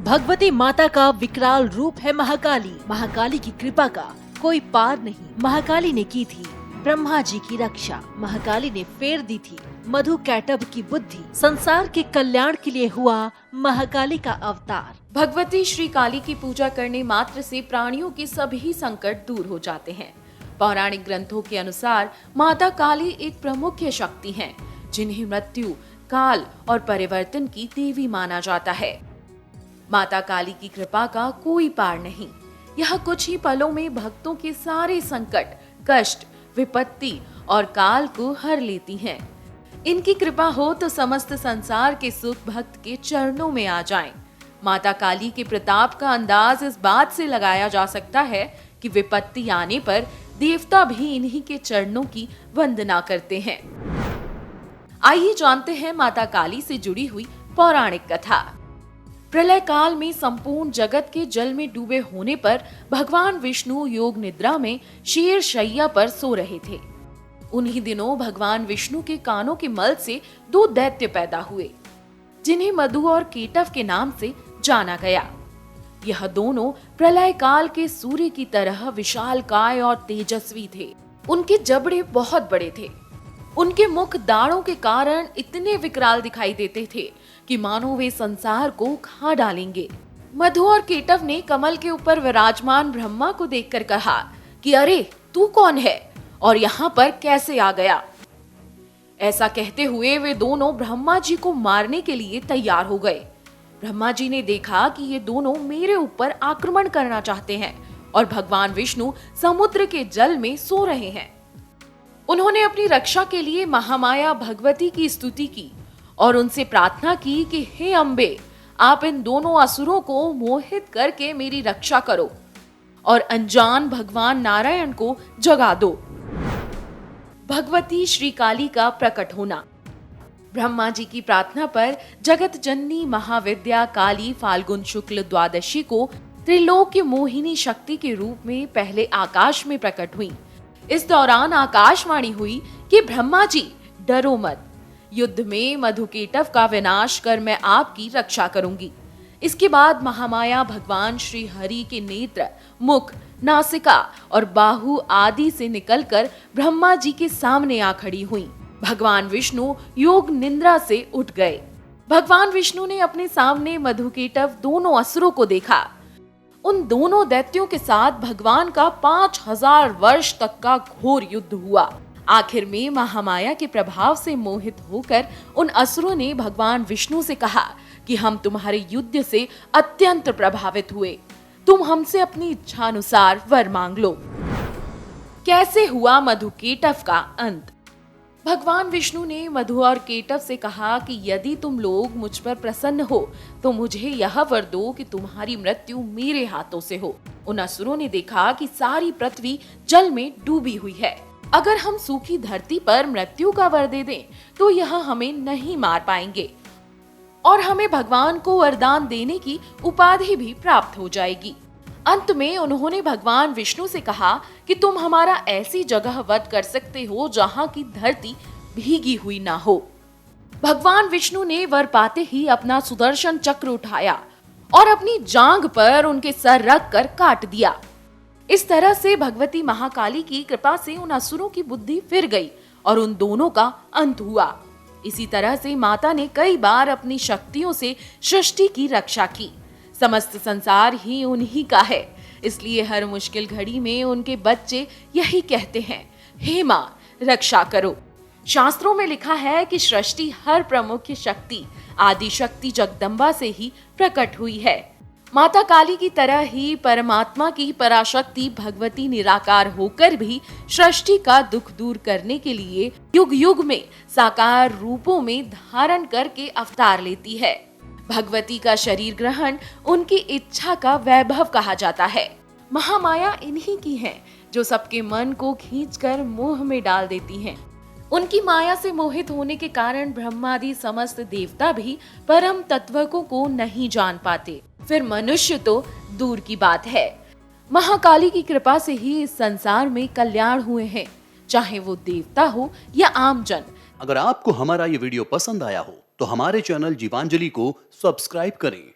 भगवती माता का विकराल रूप है महाकाली। महाकाली की कृपा का कोई पार नहीं। महाकाली ने की थी ब्रह्मा जी की रक्षा। महाकाली ने फेर दी थी मधु कैटभ की बुद्धि। संसार के कल्याण के लिए हुआ महाकाली का अवतार। भगवती श्री काली की पूजा करने मात्र से प्राणियों के सभी संकट दूर हो जाते हैं। पौराणिक ग्रंथों के अनुसार माता काली एक प्रमुख शक्ति हैं, जिन्हें मृत्यु, काल और परिवर्तन की देवी माना जाता है। माता काली की कृपा का कोई पार नहीं। यह कुछ ही पलों में भक्तों के सारे संकट, कष्ट, विपत्ति और काल को हर लेती हैं। इनकी कृपा हो तो समस्त संसार के सुख भक्त के चरणों में आ जाएं। माता काली के प्रताप का अंदाज इस बात से लगाया जा सकता है कि विपत्ति आने पर देवता भी इन्हीं के चरणों की वंदना करते हैं। आइए जानते हैं माता काली से जुड़ी हुई पौराणिक कथा। प्रलय काल में संपूर्ण जगत के जल में डूबे होने पर भगवान विष्णु योग निद्रा में शेर शैया पर सो रहे थे। उन्हीं दिनों भगवान विष्णु के कानों के मल से दो दैत्य पैदा हुए, जिन्हें मधु और केटव के नाम से जाना गया। यह दोनों प्रलय काल के सूर्य की तरह विशालकाय और तेजस्वी थे। उनके जबड़े बहुत बड़े थे। उनके मुख दाढ़ों के कारण इतने विकराल दिखाई देते थे कि मानो वे संसार को खा डालेंगे। मधु और केटव ने कमल के ऊपर विराजमान ब्रह्मा को देखकर कहा कि अरे तू कौन है और यहाँ पर कैसे आ गया। ऐसा कहते हुए वे दोनों ब्रह्मा जी को मारने के लिए तैयार हो गए। ब्रह्मा जी ने देखा कि ये दोनों मेरे ऊपर आक्रमण करना चाहते हैं और भगवान विष्णु समुद्र के जल में सो रहे हैं। उन्होंने अपनी रक्षा के लिए महामाया भगवती की स्तुति की और उनसे प्रार्थना की कि हे अम्बे, आप इन दोनों असुरों को मोहित करके मेरी रक्षा करो और अनजान भगवान नारायण को जगा दो। भगवती श्री काली का प्रकट होना। ब्रह्मा जी की प्रार्थना पर जगत जननी महाविद्या काली फाल्गुन शुक्ल द्वादशी को त्रिलोक्य मोहिनी शक्ति के रूप में पहले आकाश में प्रकट हुई। इस दौरान आकाशवाणी हुई कि ब्रह्मा जी डरो मत, युद्ध में मधुकेटव का विनाश कर मैं आपकी रक्षा करूंगी। इसके बाद महामाया भगवान श्री हरि के नेत्र, मुख, नासिका और बाहु आदि से निकलकर ब्रह्मा जी के सामने आ खड़ी हुई। भगवान विष्णु योग निद्रा से उठ गए। भगवान विष्णु ने अपने सामने मधुकेटव दोनों असुरों को देखा। उन दोनों दैत्यों के साथ भगवान का 5000 वर्ष तक का घोर युद्ध हुआ। आखिर में महामाया के प्रभाव से मोहित होकर उन असुरों ने भगवान विष्णु से कहा कि हम तुम्हारे युद्ध से अत्यंत प्रभावित हुए, तुम हमसे अपनी इच्छा अनुसार वर मांग लो। कैसे हुआ मधुकेटव का अंत? भगवान विष्णु ने मधु और केटव से कहा कि यदि तुम लोग मुझ पर प्रसन्न हो तो मुझे यह वर दो कि तुम्हारी मृत्यु मेरे हाथों से हो। उन असुरों ने देखा कि सारी पृथ्वी जल में डूबी हुई है। अगर हम सूखी धरती पर मृत्यु का वर दे दें तो यह हमें नहीं मार पाएंगे और हमें भगवान को वरदान देने की उपाधि भी प्राप्त हो जाएगी। अंत में उन्होंने भगवान विष्णु से कहा कि तुम हमारा ऐसी जगह वध कर सकते हो जहाँ की धरती भीगी हुई ना हो। भगवान विष्णु ने वर पाते ही अपना सुदर्शन चक्र उठाया और अपनी जांघ पर उनके सर रख कर काट दिया। इस तरह से भगवती महाकाली की कृपा से उन असुरों की बुद्धि फिर गई और उन दोनों का अंत हुआ। इसी तरह से माता ने कई बार अपनी शक्तियों से सृष्टि की रक्षा की। समस्त संसार ही उन्हीं का है, इसलिए हर मुश्किल घड़ी में उनके बच्चे यही कहते हैं, हे माँ रक्षा करो। शास्त्रों में लिखा है कि सृष्टि हर प्रमुख शक्ति आदि शक्ति जगदम्बा से ही प्रकट हुई है। माता काली की तरह ही परमात्मा की पराशक्ति भगवती निराकार होकर भी सृष्टि का दुख दूर करने के लिए युग युग में साकार रूपों में धारण करके अवतार लेती है। भगवती का शरीर ग्रहण उनकी इच्छा का वैभव कहा जाता है। महामाया इन्हीं की है जो सबके मन को खींचकर मोह में डाल देती हैं। उनकी माया से मोहित होने के कारण ब्रह्मादि समस्त देवता भी परम तत्वों को नहीं जान पाते, फिर मनुष्य तो दूर की बात है। महाकाली की कृपा से ही इस संसार में कल्याण हुए हैं, चाहे वो देवता हो या आम जन। अगर आपको हमारा ये वीडियो पसंद आया हो तो हमारे चैनल जीवांजलि को सब्सक्राइब करें।